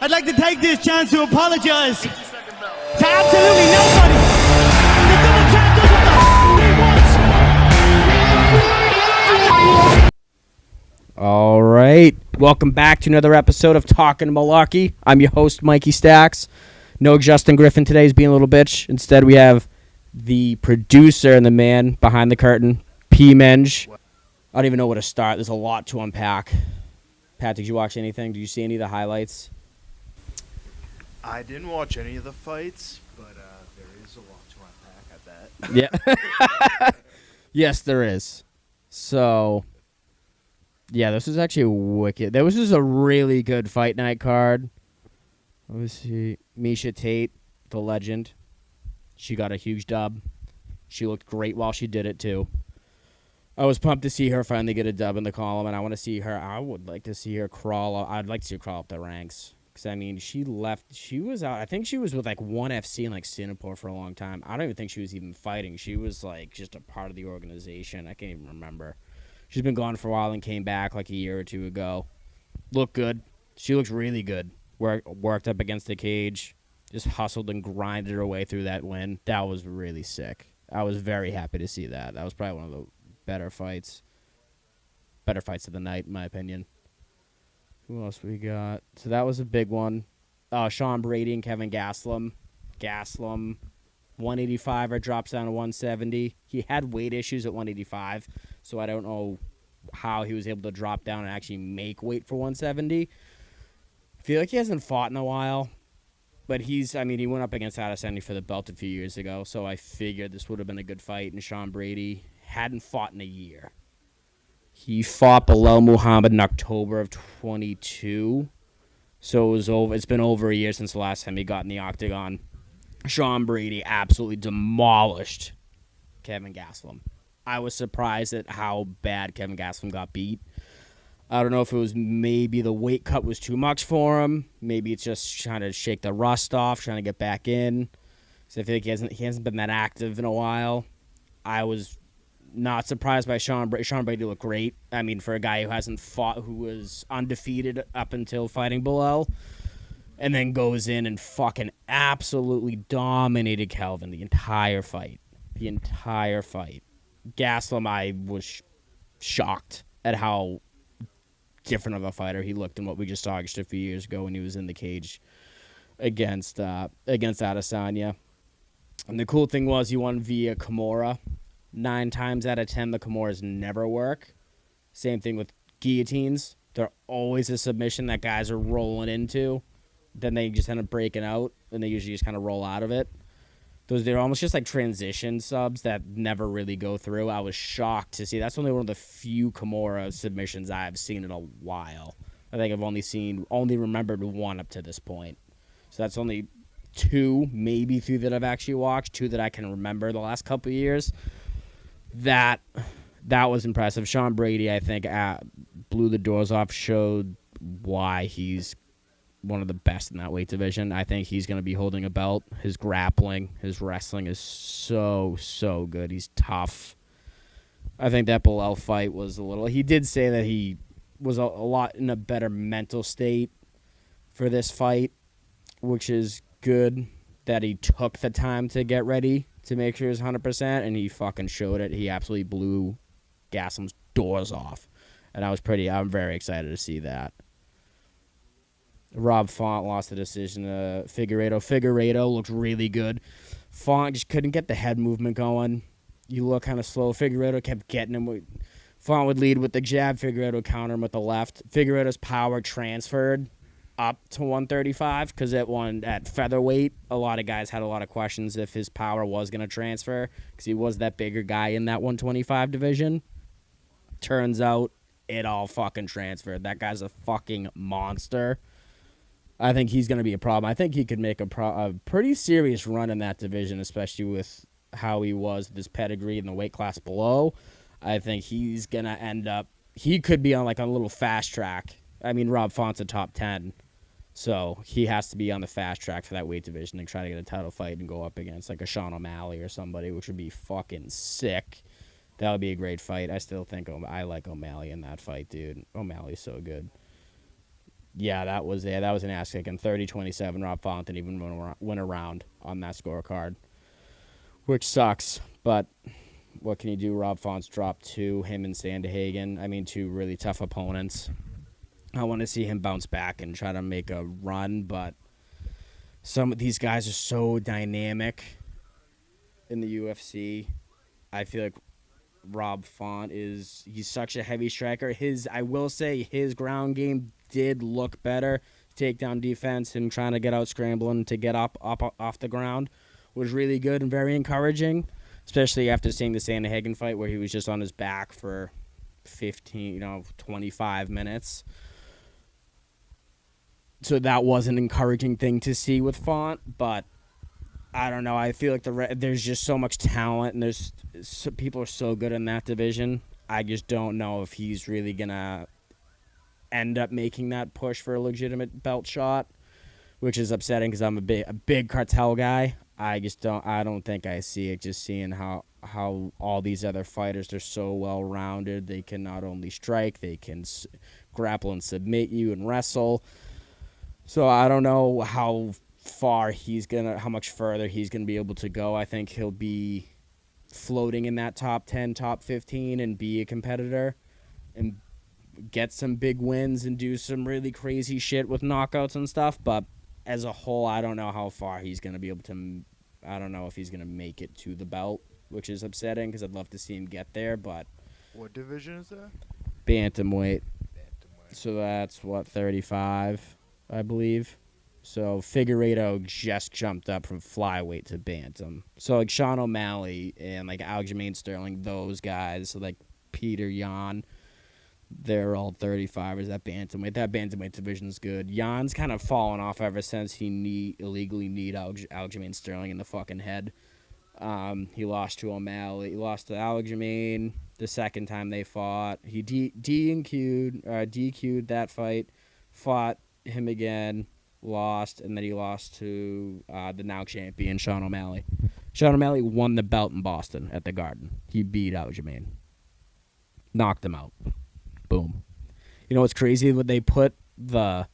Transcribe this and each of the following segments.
I'd like to take this chance to apologize to absolutely nobody. The double champ does what the he wants. All right. Welcome back to another episode of Talkin Malarkey. I'm your host, Mikey Stacks. No Justin Griffin today. He's being a little bitch. Instead, we have the producer and the man behind the curtain, P. Menge. I don't even know where to start. There's a lot to unpack. Pat, did you watch anything? Did you see any of the highlights? I didn't watch any of the fights, but there is a lot to unpack, I bet. Yeah. Yes, there is. So, yeah, this is actually wicked. This was a really good fight night card. Let me see. Misha Tate, the legend. She got a huge dub. She looked great while she did it, too. I was pumped to see her finally get a dub in the column, and I want to see her. I would like to see her crawl. I'd like to see her crawl up the ranks. Because, I mean, she was out. I think she was with, like, ONE FC in, like, Singapore for a long time. I don't even think she was even fighting. She was, like, just a part of the organization. I can't even remember. She's been gone for a while and came back, like, a year or two ago. Looked good. She looks really good. Worked up against the cage. Just hustled and grinded her way through that win. That was really sick. I was very happy to see that. That was probably one of the better fights of the night, in my opinion. Who else we got? So that was a big one. Sean Brady and Kevin Gastelum. Gastelum, 185er, drops down to 170. He had weight issues at 185, so I don't know how he was able to drop down and actually make weight for 170. I feel like he hasn't fought in a while, but he went up against Adesanya for the belt a few years ago, so I figured this would have been a good fight, and Sean Brady hadn't fought in a year. He fought Belal Muhammad in October of 22, so it was over. It's been over a year since the last time he got in the octagon. Sean Brady absolutely demolished Kevin Gastelum. I was surprised at how bad Kevin Gastelum got beat. I don't know if it was maybe the weight cut was too much for him. Maybe it's just trying to shake the rust off, trying to get back in. So I feel like he hasn't been that active in a while. I was not surprised by Sean Brady. Sean Brady looked great. I mean, for a guy who hasn't fought, who was undefeated up until fighting Belal, and then goes in and fucking absolutely dominated Kelvin the entire fight. Gastelum, I was shocked at how different of a fighter he looked than what we just saw just a few years ago when he was in the cage against Adesanya. And the cool thing was he won via Kimura. 9 times out of 10, the Kimuras never work. Same thing with guillotines. They're always a submission that guys are rolling into. Then they just end up breaking out, and they usually just kind of roll out of it. They're almost just like transition subs that never really go through. I was shocked to see. That's only one of the few Kimura submissions I've seen in a while. I think I've only remembered one up to this point. So that's only 2, maybe 3 that I've actually watched, 2 that I can remember the last couple of years. That was impressive. Sean Brady, I think, blew the doors off, showed why he's one of the best in that weight division. I think he's going to be holding a belt. His grappling, his wrestling is so, so good. He's tough. I think that Belal fight was a little... He did say that he was a lot in a better mental state for this fight, which is good that he took the time to get ready to make sure he was 100%, and he fucking showed it. He absolutely blew Gastelum's doors off, and I'm very excited to see that. Rob Font lost the decision to Figueiredo. Figueiredo looked really good. Font just couldn't get the head movement going. You look kind of slow. Figueiredo kept getting him. Font would lead with the jab. Figueiredo would counter him with the left. Figueiredo's power transferred up to 135 because at featherweight, a lot of guys had a lot of questions if his power was going to transfer because he was that bigger guy in that 125 division. Turns out it all fucking transferred. That guy's a fucking monster. I think he's going to be a problem. I think he could make a pretty serious run in that division, especially with how he was with his pedigree in the weight class below. I think he's going to end up... He could be on like a little fast track. I mean, Rob Font's a top 10, so he has to be on the fast track for that weight division and try to get a title fight and go up against like a Sean O'Malley or somebody, which would be fucking sick. That would be a great fight. I still think I like O'Malley in that fight, dude. O'Malley's so good. Yeah, that was an ass kicking. 30-27. Rob Font didn't even win a round on that scorecard, which sucks. But what can you do? Rob Font's dropped him and Sandehagen. I mean, two really tough opponents. I want to see him bounce back and try to make a run, but some of these guys are so dynamic in the UFC. I feel like Rob Font he's such a heavy striker. I will say his ground game did look better. Takedown defense, him trying to get out scrambling to get up off the ground was really good and very encouraging, especially after seeing the Sandehagen fight where he was just on his back for 25 minutes. So that was an encouraging thing to see with Font, but I don't know. I feel like there's just so much talent, and people are so good in that division. I just don't know if he's really gonna end up making that push for a legitimate belt shot, which is upsetting because I'm a big cartel guy. I don't think I see it. Just seeing how all these other fighters are so well rounded. They can not only strike, they can grapple and submit you and wrestle. So I don't know how much further he's gonna be able to go. I think he'll be floating in that top 10, top 15, and be a competitor, and get some big wins and do some really crazy shit with knockouts and stuff. But as a whole, I don't know how far he's gonna be able to. I don't know if he's gonna make it to the belt, which is upsetting because I'd love to see him get there. But What division is that? bantamweight. Bantamweight. So that's 35, I believe. So Figueiredo just jumped up from flyweight to bantam. So like Sean O'Malley and like Aljamain Sterling, those guys, like Peter Yan, they're all 35ers. That bantamweight division is good. Jan's kind of fallen off ever since he illegally kneed Aljamain Sterling in the fucking head. He lost to O'Malley. He lost to Aljamain the second time they fought. He DQ'd that fight, fought him again, lost, and then he lost to the now champion Sean O'Malley. Sean O'Malley won the belt in Boston at the Garden. He beat Aljamain. Knocked him out. Boom. You know what's crazy? When they put the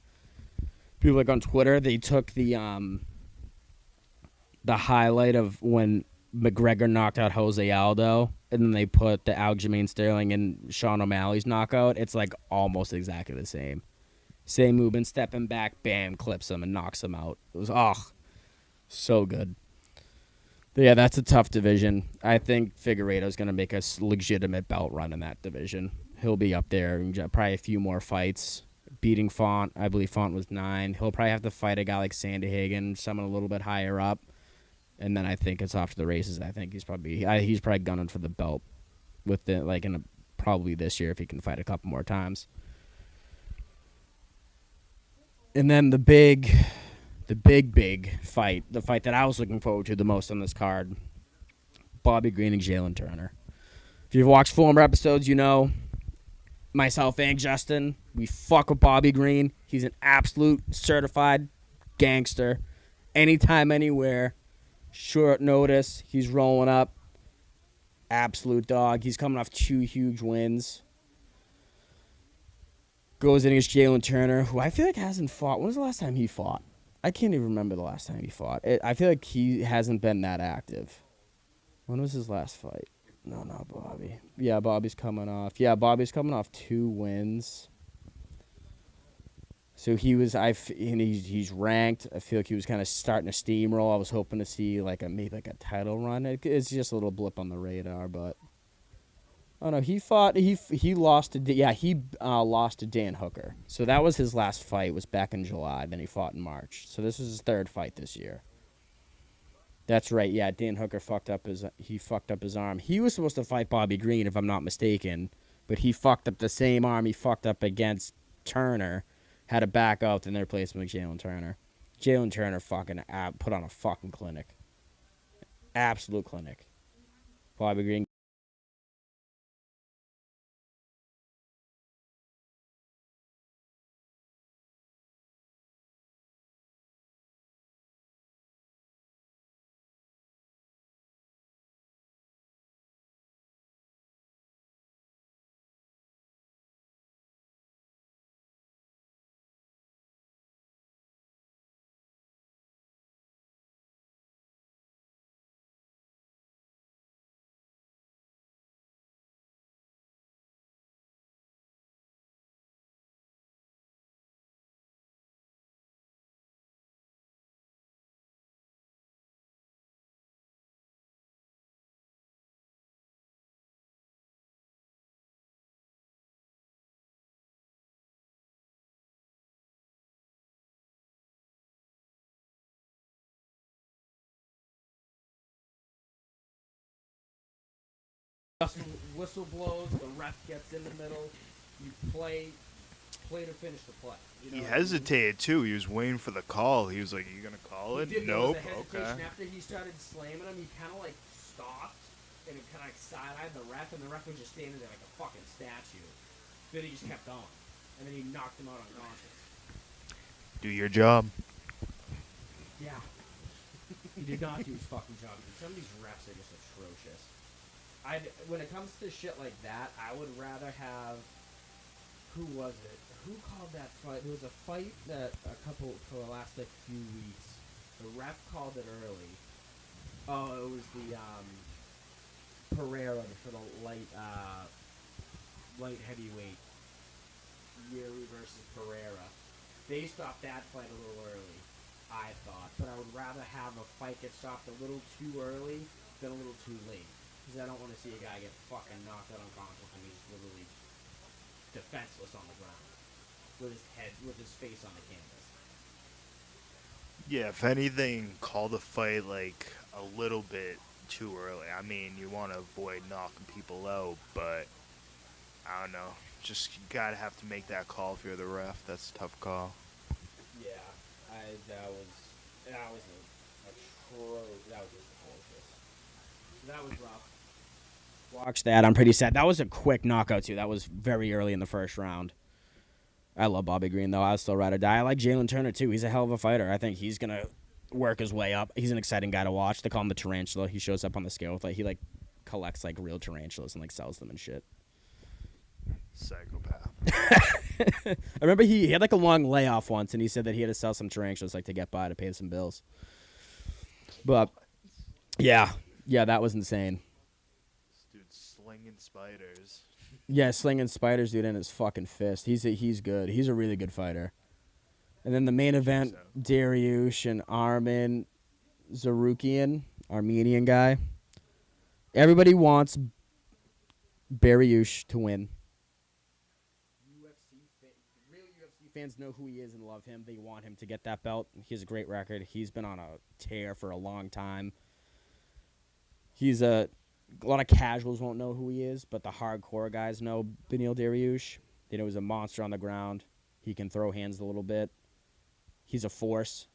people like on Twitter, they took the highlight of when McGregor knocked out Jose Aldo, and then they put the Aljamain Sterling and Sean O'Malley's knockout. It's like almost exactly the same. Same movement, stepping back, bam, clips him and knocks him out. It was so good. But yeah, that's a tough division. I think Figueiredo's going to make a legitimate belt run in that division. He'll be up there and probably a few more fights. Beating Font, I believe Font was 9. He'll probably have to fight a guy like Sandehagen, someone a little bit higher up. And then I think it's off to the races. I think he's probably gunning for the belt probably this year if he can fight a couple more times. And then the big fight, the fight that I was looking forward to the most on this card, Bobby Green and Jalen Turner. If you've watched former episodes, you know myself and Justin, we fuck with Bobby Green. He's an absolute certified gangster. Anytime, anywhere, short notice, he's rolling up. Absolute dog. He's coming off 2 huge wins. Goes in against Jalen Turner, who I feel like hasn't fought. When was the last time he fought? I can't even remember the last time he fought. I feel like he hasn't been that active. When was his last fight? No, not Bobby. Yeah, Bobby's coming off. 2 wins. So he's ranked. I feel like he was kind of starting to steamroll. I was hoping to see maybe a title run. It's just a little blip on the radar, but oh no, he lost to Dan Hooker. So that was his last fight. Was back in July. Then he fought in March. So this was his 3rd fight this year. That's right. Yeah, Dan Hooker fucked up his arm. He was supposed to fight Bobby Green, if I'm not mistaken, but he fucked up the same arm he fucked up against Turner. Had to back out in their replacement with Jalen Turner. Jalen Turner fucking put on a fucking clinic. Absolute clinic. Bobby Green Whistle blows, the ref gets in the middle, you play to finish the play. You know He what I mean? hesitated too. He was waiting for the call. He was like, "Are you gonna call it?" There Nope. was a Okay. hesitation after he started slamming him. He kind of like stopped and it kind of like side-eyed the ref, and the ref was just standing there like a fucking statue. Then he just kept going, and then he knocked him out unconscious. Do your job. Yeah. He did not do his fucking job. Some of these refs are just atrocious. When it comes to shit like that, I would rather have. Who was it? Who called that fight? There was a fight that for the last like few weeks. The ref called it early. Oh, it was the Pereira for the light heavyweight. Yuri versus Pereira. They stopped that fight a little early, I thought. But I would rather have a fight get stopped a little too early than a little too late. Because I don't want to see a guy get fucking knocked out unconscious and he's literally defenseless on the ground with his face on the canvas. Yeah, if anything, call the fight like a little bit too early. I mean, you want to avoid knocking people out, but I don't know. Just you gotta have to make that call if you're the ref. That's a tough call. Yeah, that was just atrocious. That was rough. Watch that. I'm pretty sad. That was a quick knockout too. That was very early in the first round. I love Bobby Green though. I'll still ride or die. I like Jalen Turner too. He's a hell of a fighter. I think he's gonna work his way up. He's an exciting guy to watch. They call him the tarantula. He shows up on the scale with he collects real tarantulas and sells them and shit. Psychopath. I remember he had a long layoff once, and he said that he had to sell some tarantulas to get by to pay some bills. But yeah, that was insane. This dude's slinging spiders. Yeah, slinging spiders, dude, in his fucking fist. He's good. He's a really good fighter. And then the main event, Dariush and Arman Zarukian, Armenian guy. Everybody wants Dariush to win. Real UFC fans know who he is and love him. They want him to get that belt. He has a great record. He's been on a tear for a long time. A lot of casuals won't know who he is, but the hardcore guys know Beneil Dariush. They know he's a monster on the ground. He can throw hands a little bit. He's a force.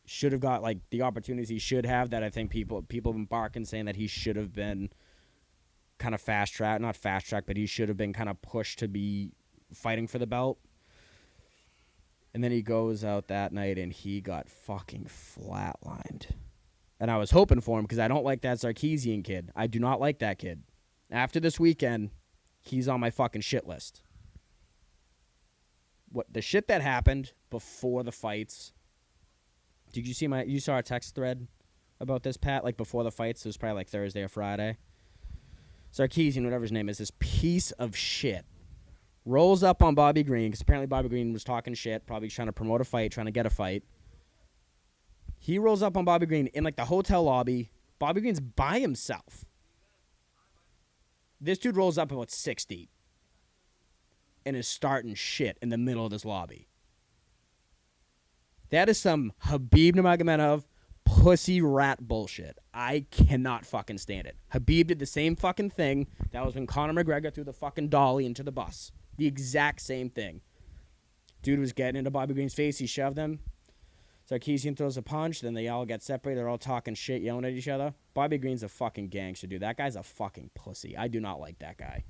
Should have got the opportunities he should have that I think people have been barking saying that he should have been kind of not fast track, but he should have been kind of pushed to be fighting for the belt. And then he goes out that night and he got fucking flatlined. And I was hoping for him because I don't like that Sarkeesian kid. I do not like that kid. After this weekend, he's on my fucking shit list. What the shit that happened before the fights. Did you see you saw a text thread about this, Pat? Before the fights, it was probably Thursday or Friday. Sarkeesian, whatever his name is, this piece of shit rolls up on Bobby Green because apparently Bobby Green was talking shit, probably trying to promote a fight, trying to get a fight. He rolls up on Bobby Green in the hotel lobby. Bobby Green's by himself. This dude rolls up about 6 deep and is starting shit in the middle of this lobby. That is some Habib Nurmagomedov pussy rat bullshit. I cannot fucking stand it. Habib did the same fucking thing. That was when Conor McGregor threw the fucking dolly into the bus. The exact same thing. Dude was getting into Bobby Green's face. He shoved him. Sarkeesian throws a punch. Then they all get separated. They're all talking shit, yelling at each other. Bobby Green's a fucking gangster, dude. That guy's a fucking pussy. I do not like that guy.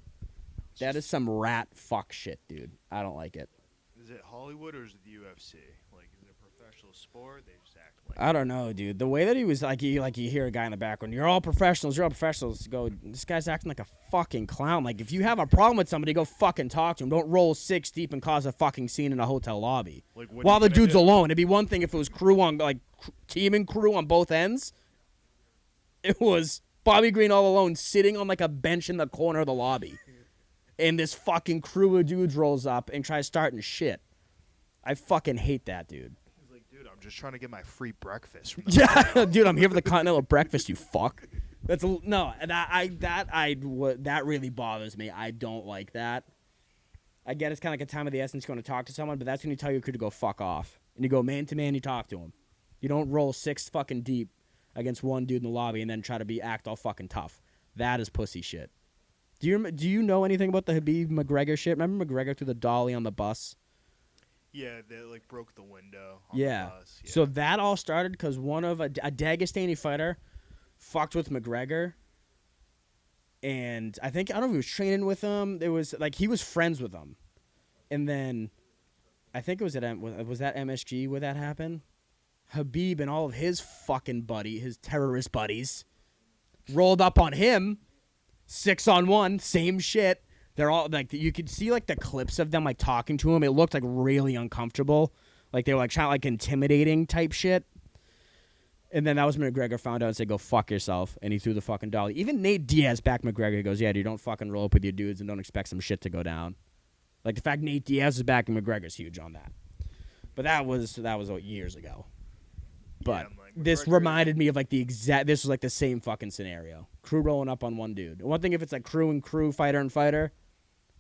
That is some rat fuck shit, dude. I don't like it. Is it Hollywood or is it the UFC? Is it a professional sport? They just act like. I don't know, dude. The way that he was you hear a guy in the background, you're all professionals. Go, this guy's acting like a fucking clown. If you have a problem with somebody, go fucking talk to him. Don't roll 6 deep and cause a fucking scene in a hotel lobby. While the dude's alone. It'd be one thing if it was crew on, team and crew on both ends. It was Bobby Green all alone, sitting on a bench in the corner of the lobby. And this fucking crew of dudes rolls up and tries starting shit. I fucking hate that, dude. He's like, dude, I'm just trying to get my free breakfast from the Yeah, dude, I'm here for the continental breakfast, you fuck. That really bothers me. I don't like that. I get it's kind of a time of the essence going to talk to someone, but that's when you tell your crew to go fuck off. And you go man to man, you talk to him. You don't roll 6 fucking deep against one dude in the lobby and then try to act all fucking tough. That is pussy shit. Do you know anything about the Habib McGregor shit? Remember McGregor threw the dolly on the bus? Yeah, they like broke the window on Yeah. the bus. Yeah. So that all started because one of a Dagestani fighter fucked with McGregor. And I don't know if he was training with him. It was like he was friends with him. And then I think it was was that MSG where that happened? Habib and all of his fucking his terrorist buddies, rolled up on him, 6-on-1, same shit. They're all like, you could see like the clips of them like talking to him. It looked like really uncomfortable, like they were like trying like intimidating type shit. And then that was when McGregor found out and said, "Go fuck yourself," and he threw the fucking dolly. Even Nate Diaz back McGregor. He goes, "Yeah, dude, don't fucking roll up with your dudes and don't expect some shit to go down." Like the fact Nate Diaz is backing McGregor's huge on that. But that was years ago. But I'm like, this McGregor- reminded me of like this was like the same fucking scenario. Crew rolling up on one dude. One thing if it's like crew and crew, fighter and fighter,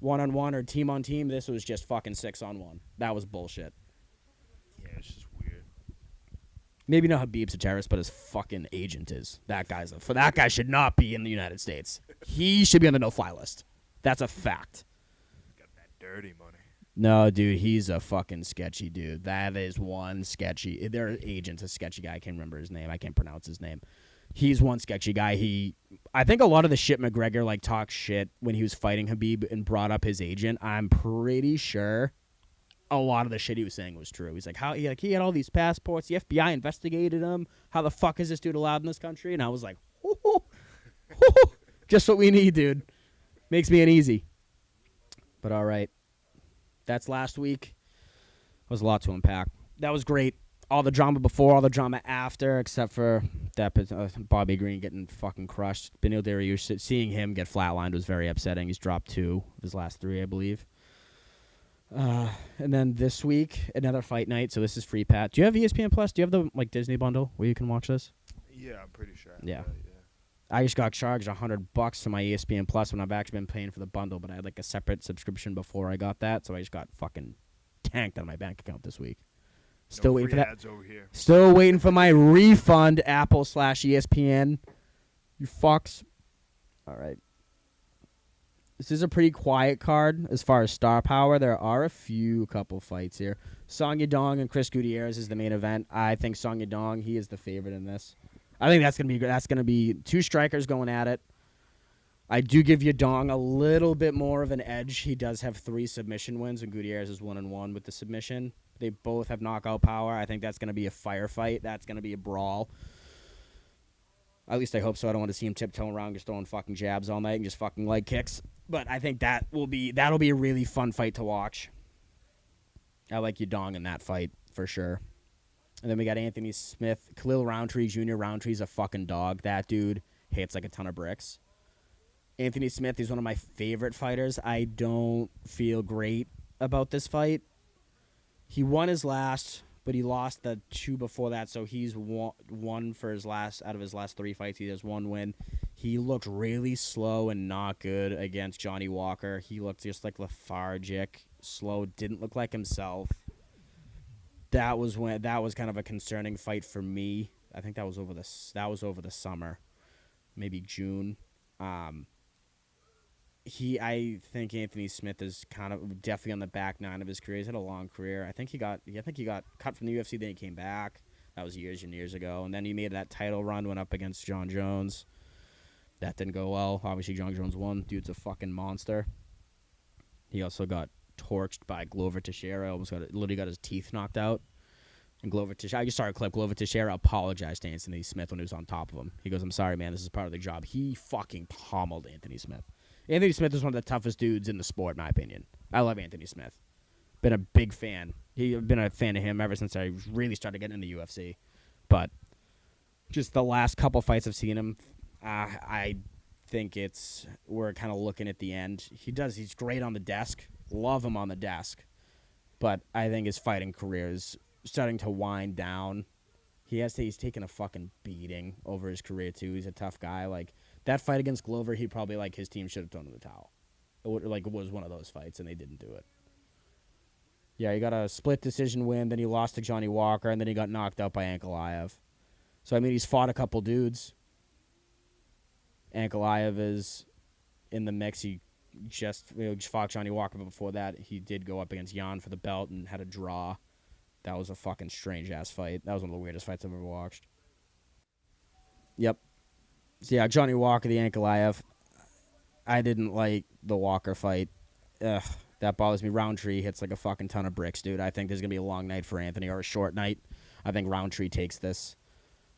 1-on-1 or team on team, this was just fucking 6-on-1. That was bullshit. Yeah, it's just weird. Maybe not Habib's a terrorist, but his fucking agent is. That guy should not be in the United States. He should be on the no-fly list. That's a fact. Got that dirty money. No, dude, he's a fucking sketchy dude. That is one sketchy. Their agent's a sketchy guy. I can't remember his name. I can't pronounce his name. He's one sketchy guy. I think a lot of the shit McGregor like talked shit when he was fighting Habib and brought up his agent. I'm pretty sure a lot of the shit he was saying was true. He's like, he had all these passports. The FBI investigated him. How the fuck is this dude allowed in this country? And I was like, just what we need, dude. Makes me uneasy. But all right. That's last week. It was a lot to unpack. That was great. All the drama before, all the drama after, except for that Bobby Green getting fucking crushed. Benil Dariush, seeing him get flatlined was very upsetting. He's dropped 2 of his last 3, I believe. And then this week, another fight night. So this is free, Pat. Do you have ESPN Plus? Do you have the like Disney bundle where you can watch this? Yeah, I'm pretty sure. Yeah. I just got charged $100 for my ESPN Plus when I've actually been paying for the bundle, but I had like a separate subscription before I got that, so I just got fucking tanked on my bank account this week. Still waiting for that. Ads over here. Still waiting for my refund. Apple/ESPN. You fucks. All right. This is a pretty quiet card as far as star power. There are a couple fights here. Song Yadong and Chris Gutierrez is the main event. I think Song Yadong, he is the favorite in this. I think that's gonna be 2 strikers going at it. I do give Yadong a little bit more of an edge. He does have 3 submission wins, and Gutierrez is 1-1 with the submission. They both have knockout power. I think that's gonna be a firefight. That's gonna be a brawl. At least I hope so. I don't want to see him tiptoeing around just throwing fucking jabs all night and just fucking leg kicks. But I think that'll be a really fun fight to watch. I like Yadong in that fight for sure. And then we got Anthony Smith, Khalil Roundtree Jr. Roundtree's a fucking dog. That dude hits like a ton of bricks. Anthony Smith is one of my favorite fighters. I don't feel great about this fight. He won his last, but he lost the 2 before that, so he's won for his last out of his last 3 fights. He has 1 win. He looked really slow and not good against Johnny Walker. He looked just like lethargic, slow, didn't look like himself. That was kind of a concerning fight for me. I think that was over the summer, maybe June. I think Anthony Smith is kind of definitely on the back 9 of his career. He's had a long career. I think he got cut from the UFC, then he came back. That was years and years ago. And then he made that title run, went up against John Jones. That didn't go well. Obviously, John Jones won. Dude's a fucking monster. He also got torched by Glover Teixeira. Literally got his teeth knocked out. And Glover Teixeira, I just saw a clip. Glover Teixeira apologized to Anthony Smith when he was on top of him. He goes, "I'm sorry, man. This is part of the job." He fucking pommeled Anthony Smith. Anthony Smith is one of the toughest dudes in the sport, in my opinion. I love Anthony Smith. Been a big fan. I've been a fan of him ever since I really started getting into the UFC. But just the last couple fights I've seen him, I think we're kind of looking at the end. He's great on the desk. Love him on the desk. But I think his fighting career is starting to wind down. He's taken a fucking beating over his career, too. He's a tough guy. Like, that fight against Glover, he probably, like, his team should have thrown in the towel. It was one of those fights, and they didn't do it. Yeah, he got a split decision win, then he lost to Johnny Walker, and then he got knocked out by Ankalaev. So, I mean, he's fought a couple dudes. Ankalaev is in the mix. He just fought Johnny Walker, but before that, he did go up against Jan for the belt and had a draw. That was a fucking strange-ass fight. That was one of the weirdest fights I've ever watched. Yep. So, yeah, Johnny Walker, the Ankalaev. I didn't like the Walker fight. Ugh, that bothers me. Roundtree hits like a fucking ton of bricks, dude. I think there's going to be a long night for Anthony or a short night. I think Roundtree takes this.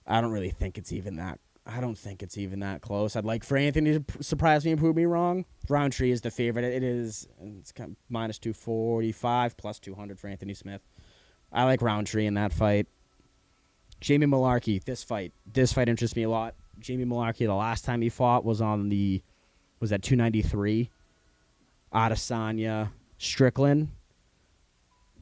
I don't think it's even that close. I'd like for Anthony to surprise me and prove me wrong. Roundtree is the favorite. It's kind of minus 245, plus 200 for Anthony Smith. I like Roundtree in that fight. Jamie Malarkey, this fight interests me a lot. Jamie Malarkey, the last time he fought was at 293. Adesanya, Strickland.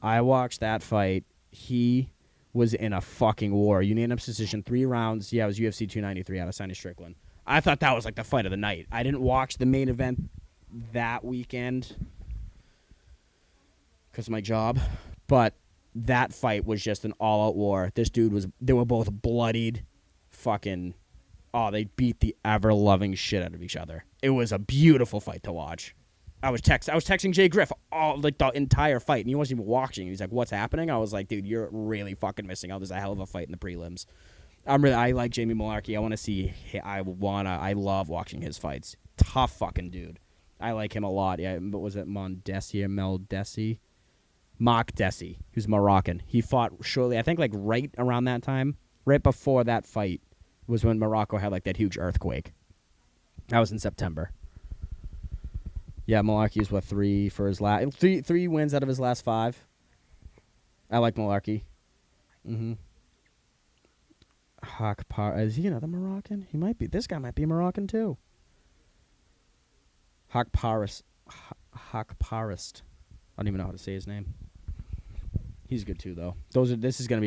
I watched that fight. He was in a fucking war. Unanimous decision, 3 rounds. Yeah, it was UFC 293, Adesanya Strickland. I thought that was like the fight of the night. I didn't watch the main event that weekend because of my job, but that fight was just an all-out war. They were both bloodied, fucking, they beat the ever-loving shit out of each other. It was a beautiful fight to watch. I was texting Jay Griff the entire fight, and he wasn't even watching. He's like, "What's happening?" I was like, "Dude, you're really fucking missing out. There's a hell of a fight in the prelims." I like Jamie Malarkey. I want to see. I love watching his fights. Tough fucking dude. I like him a lot. Yeah, but was it Mondesi or Meldesi? Mark Desi, who's Moroccan. He fought shortly, I think, like right around that time, right before that fight, was when Morocco had like that huge earthquake. That was in September. Yeah, Malarkey's 3 for his last 3 wins out of his last 5. I like Malarkey. Is he another Moroccan? He might be. This guy might be Moroccan too. Hakparist. I don't even know how to say his name. He's good too, though. This is gonna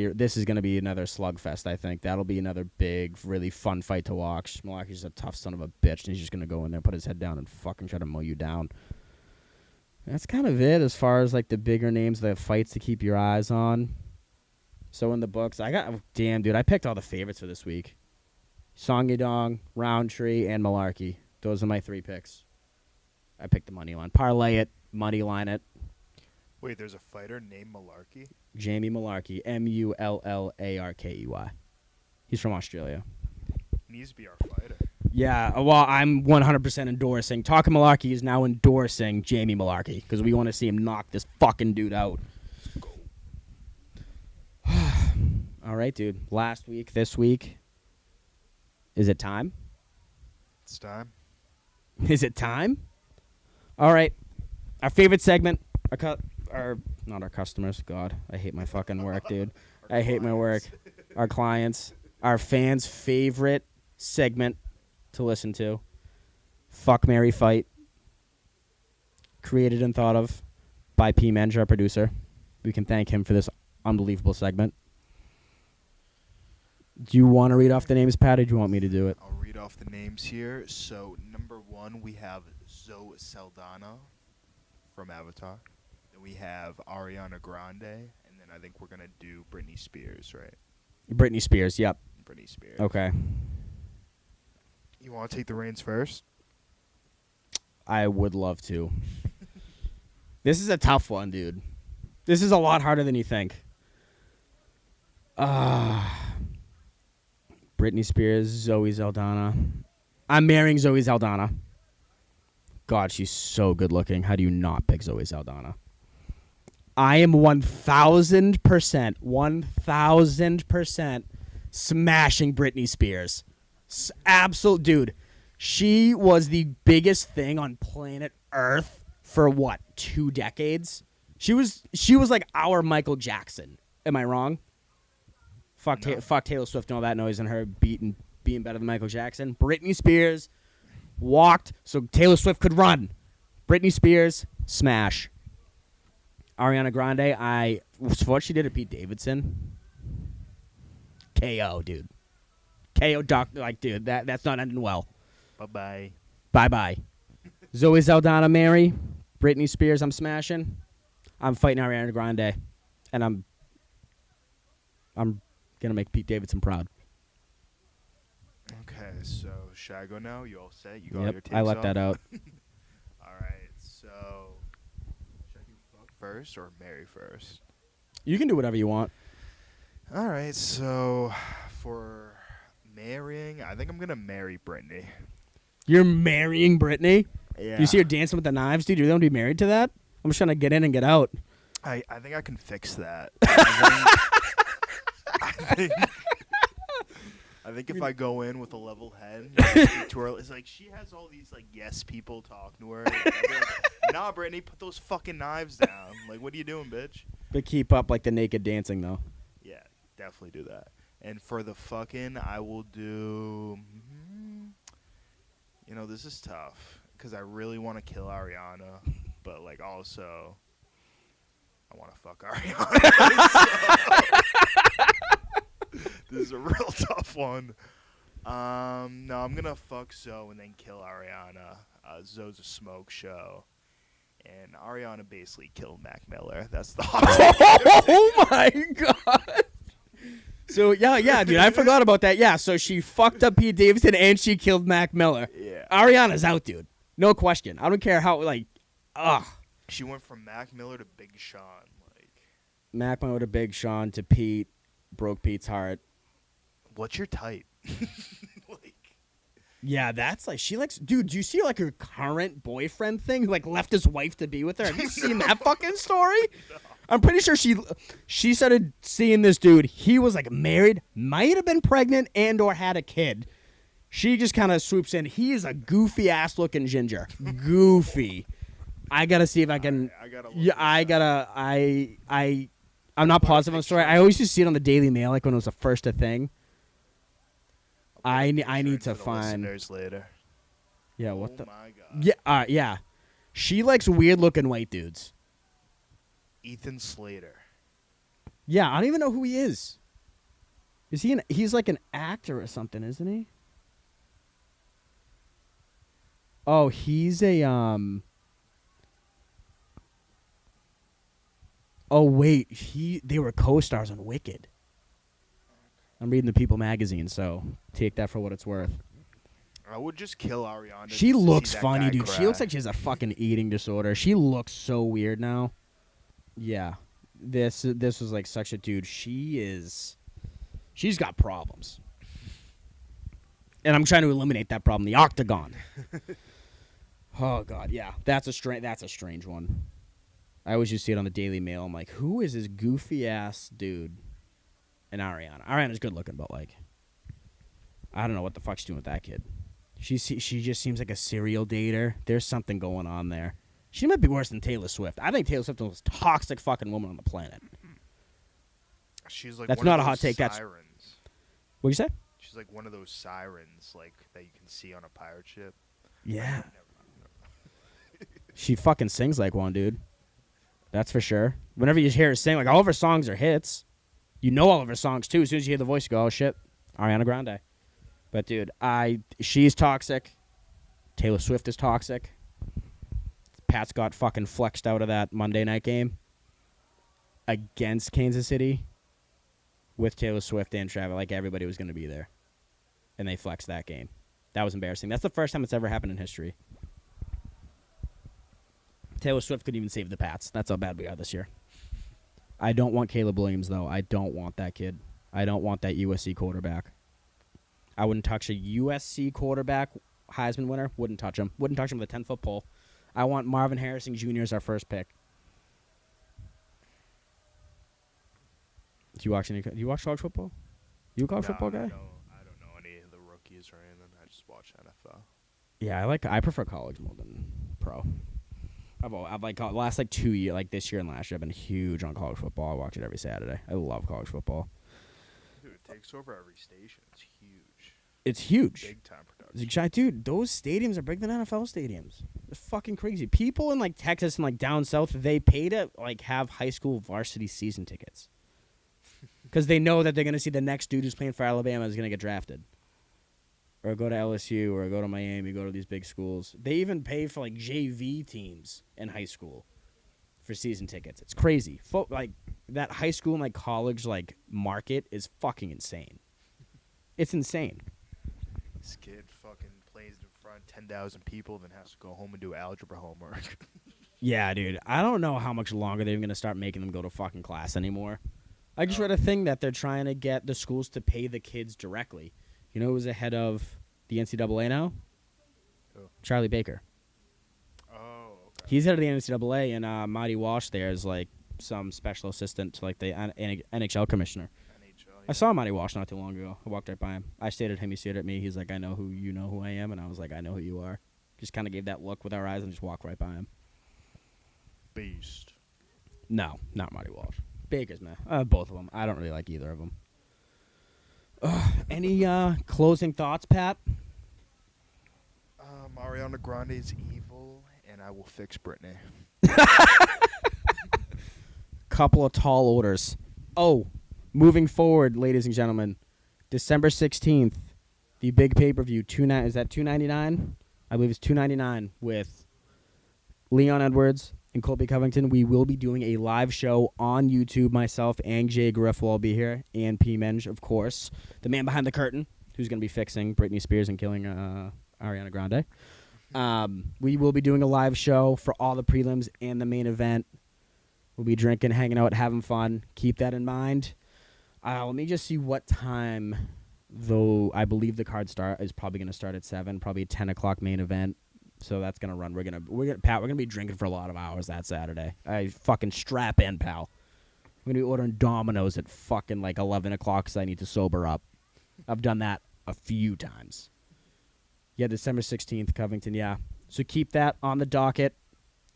be another slugfest. I think that'll be another big, really fun fight to watch. Malarkey's a tough son of a bitch, and he's just gonna go in there, put his head down, and fucking try to mow you down. That's kind of it as far as like the bigger names, the fights to keep your eyes on. So in the books, damn dude, I picked all the favorites for this week: Song Yadong, Roundtree, and Malarkey. Those are my 3 picks. I picked the money line, parlay it, money line it. Wait, there's a fighter named Malarkey? Jamie Malarkey, Mullarkey. He's from Australia. He needs to be our fighter. Yeah, well, I'm 100% endorsing. Talkin Malarkey is now endorsing Jamie Malarkey because we want to see him knock this fucking dude out. All right, dude. Last week, this week. Is it time? It's time. Is it time? All right. Our favorite segment. Not our customers. God, I hate my fucking work, dude. I hate my work. Our clients. Our fans' favorite segment to listen to. Fuck, Marry, Fight. Created and thought of by P. Menge, our producer. We can thank him for this unbelievable segment. Do you want to read off the names, Pat, or do you want me to do it? I'll read off the names here. So, number 1, we have Zoe Saldana from Avatar. Then we have Ariana Grande. And then I think we're going to do Britney Spears, right? Britney Spears, yep. Britney Spears. Okay. You want to take the reins first? I would love to. This is a tough one, dude. This is a lot harder than you think. Britney Spears, Zoe Saldana. I'm marrying Zoe Saldana. God, she's so good looking. How do you not pick Zoe Saldana? I am 1,000% smashing Britney Spears. Absolute dude. She was the biggest thing on planet Earth for what, 2 decades? She was like our Michael Jackson. Am I wrong? Fuck Taylor Swift and all that noise and her being better than Michael Jackson. Britney Spears walked so Taylor Swift could run. Britney Spears, smash. Ariana Grande, what she did to Pete Davidson. KO, dude. KO, dude, that's not ending well. Bye-bye. Bye-bye. Zoe Saldana, Mary. Britney Spears, I'm smashing. I'm fighting Ariana Grande. And I'm going to make Pete Davidson proud. Okay, so should I go now? You all set? You got your Yep, takes I let off? that out. All right, so should I do fuck first or marry first? You can do whatever you want. All right, so for marrying, I think I'm gonna marry Brittany. You're marrying Brittany? Yeah. You see her dancing with the knives, dude? You're going to be married to that? I'm just trying to get in and get out. I think I can fix that. I think if I go in with a level head, speak to her, it's like she has all these like yes people talking to her. Like, I'd be like, nah, Brittany, put those fucking knives down. Like, what are you doing, bitch? But keep up like the naked dancing, though. Yeah, definitely do that. And for the fucking, I will do. This is tough because I really want to kill Ariana, but like also, I want to fuck Ariana. This is a real tough one. No, I'm gonna fuck Zoe and then kill Ariana. Zoe's a smoke show, and Ariana basically killed Mac Miller. That's the hot Oh my god. So yeah, dude, I forgot about that. Yeah, so she fucked up Pete Davidson and she killed Mac Miller. Yeah. Ariana's out, dude. No question. I don't care how She went from Mac Miller to Big Sean. Like, Mac Miller to Big Sean to Pete, broke Pete's heart. what's your type? Like, Yeah, that's like she likes. Dude, do you see like her current boyfriend thing? Who like left his wife to be with her? Have you seen that fucking story? No. I'm pretty sure she started seeing this dude. He was like married, might have been pregnant, and or had a kid. She just kind of swoops in. He is a goofy ass looking ginger. Goofy. I gotta see if I can. I gotta. I'm not positive on the story. I always used to see it on the Daily Mail, like when it was the first a thing. I need to find. Listeners later. Yeah, what Oh the? my god. Yeah, yeah. She likes weird looking white dudes. Ethan Slater. Yeah, I don't even know who he is. Is he? He's like an actor or something, isn't he? Oh, he's a Oh wait, they were co-stars on Wicked. I'm reading the People magazine, so take that for what it's worth. I would just kill Ariana. She just to looks see that funny, guy dude. cry. She looks like she has a fucking eating disorder. She looks so weird now. Yeah. This was like such a dude. She's got problems. And I'm trying to eliminate that problem. The Octagon. Oh god, yeah. That's a strange one. I always just see it on the Daily Mail. I'm like, who is this goofy ass dude? And Ariana. Ariana's good looking, but like, I don't know what the fuck she's doing with that kid. She just seems like a serial dater. There's something going on there. She might be worse than Taylor Swift. I think Taylor Swift is the most toxic fucking woman on the planet. She's like That's one not of a hot those take. That's sirens. What'd you say? She's like one of those sirens, like that you can see on a pirate ship. Yeah. She fucking sings like one, dude. That's for sure. Whenever you hear her sing, like all of her songs are hits. You know all of her songs too. As soon as you hear the voice, you go, "Oh shit, Ariana Grande." But dude, she's toxic. Taylor Swift is toxic. Pat's got fucking flexed out of that Monday night game against Kansas City with Taylor Swift and Travis. Like everybody was going to be there, and they flexed that game. That was embarrassing. That's the first time it's ever happened in history. Taylor Swift couldn't even save the Pats. That's how bad we are this year. I don't want Caleb Williams, though. I don't want that kid. I don't want that USC quarterback. I wouldn't touch a USC quarterback Heisman winner. Wouldn't touch him. Wouldn't touch him with a 10-foot pole. I want Marvin Harrison Jr. as our first pick. Do you watch college football? You a college football guy? I don't know any of the rookies or anything. I just watch NFL. Yeah, I prefer college more than pro. I've like last like 2 years, like this year and last year, I've been huge on college football. I watch it every Saturday. I love college football. Dude, it takes over every station. It's huge. It's huge. Big time production. It's like, dude, those stadiums are bigger than NFL stadiums. It's fucking crazy. People in like Texas and like down south, they pay to like have high school varsity season tickets because they know that they're gonna see the next dude who's playing for Alabama is gonna get drafted, or go to LSU, or go to Miami, go to these big schools. They even pay for like JV teams in high school for season tickets. It's crazy. Like that high school and like college like market is fucking insane. It's insane. This kid fucking plays in front of 10,000 people, then has to go home and do algebra homework. Yeah, dude. I don't know how much longer they're going to start making them go to fucking class anymore. I just read a thing that they're trying to get the schools to pay the kids directly. You know who's ahead of the NCAA now? Who? Charlie Baker. Oh, okay. He's head of the NCAA, and Marty Walsh there is like some special assistant to like the NHL commissioner. NHL, I saw Marty Walsh not too long ago. I walked right by him. I stared at him. He stared at me. He's like, I know who you know who I am. And I was like, I know who you are. Just kind of gave that look with our eyes and just walked right by him. Beast. No, not Marty Walsh. Baker's, man. Both of them. I don't really like either of them. Any closing thoughts, Pat? Ariana Grande's evil, and I will fix Britney. Couple of tall orders. Oh, moving forward, ladies and gentlemen, December 16th, the big pay-per-view. Is that $2.99? I believe it's $2.99 with Leon Edwards and Colby Covington. We will be doing a live show on YouTube. Myself and Jay Griff will all be here, and P. Menge, of course, the man behind the curtain, who's going to be fixing Britney Spears and killing Ariana Grande. We will be doing a live show for all the prelims and the main event. We'll be drinking, hanging out, having fun. Keep that in mind. Let me just see what time, though. I believe the card is probably going to start at 7, probably a 10 o'clock main event. So that's gonna run. Pat, we're gonna be drinking for a lot of hours that Saturday. I fucking strap in, pal. We're gonna be ordering Domino's at fucking like 11 o'clock because I need to sober up. I've done that a few times. Yeah, December 16th, Covington. Yeah, so keep that on the docket.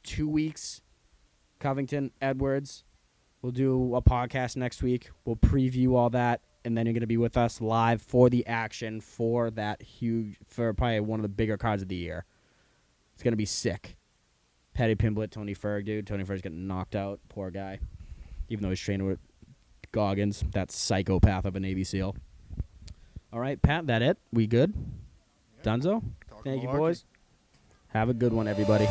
2 weeks, Covington, Edwards. We'll do a podcast next week. We'll preview all that, and then you're gonna be with us live for the action for probably one of the bigger cards of the year. It's going to be sick. Paddy Pimblett, Tony Ferg, dude. Tony Ferg's getting knocked out. Poor guy. Even though he's training with Goggins, that psychopath of a Navy SEAL. All right, Pat, that it? We good? Yeah. Dunzo? Thank you, boys. Have a good one, everybody.